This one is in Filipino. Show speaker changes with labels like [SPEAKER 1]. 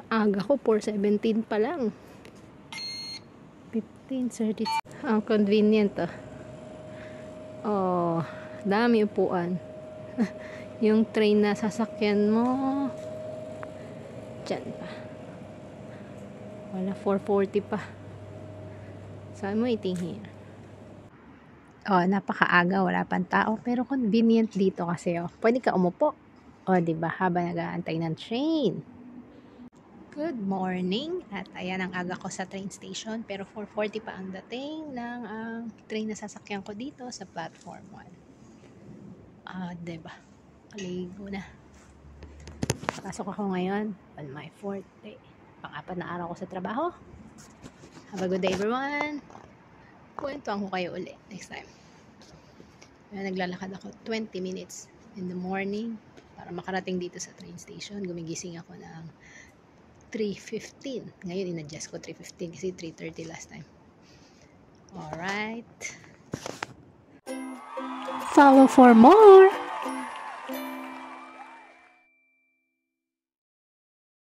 [SPEAKER 1] Aga ko, 4:17 pa lang. 15:30. Ang convenient Oh, dami upuan. Yung train na sasakyan mo, dyan pa. Wala, 4:40 pa. Saan mo itingin? Napakaaga, wala pang tao. Pero convenient dito kasi, pwede ka umupo. Diba, habang nag-aantay ng train. Good morning. At ayan ang aga ko sa train station. Pero 4:40 pa ang dating ng train na sasakyan ko dito sa platform 1. Diba? Kaligo na. Pasok ako ngayon on my 4th day. Pang-apat na araw ko sa trabaho. Have a good day, everyone. Kwentuhan ko kayo ulit next time. Naglalakad ako 20 minutes in the morning para makarating dito sa train station. Gumigising ako ng 3:15. Ngayon, in-adjust ko 3:15 kasi 3:30 last time. Alright. Follow for more!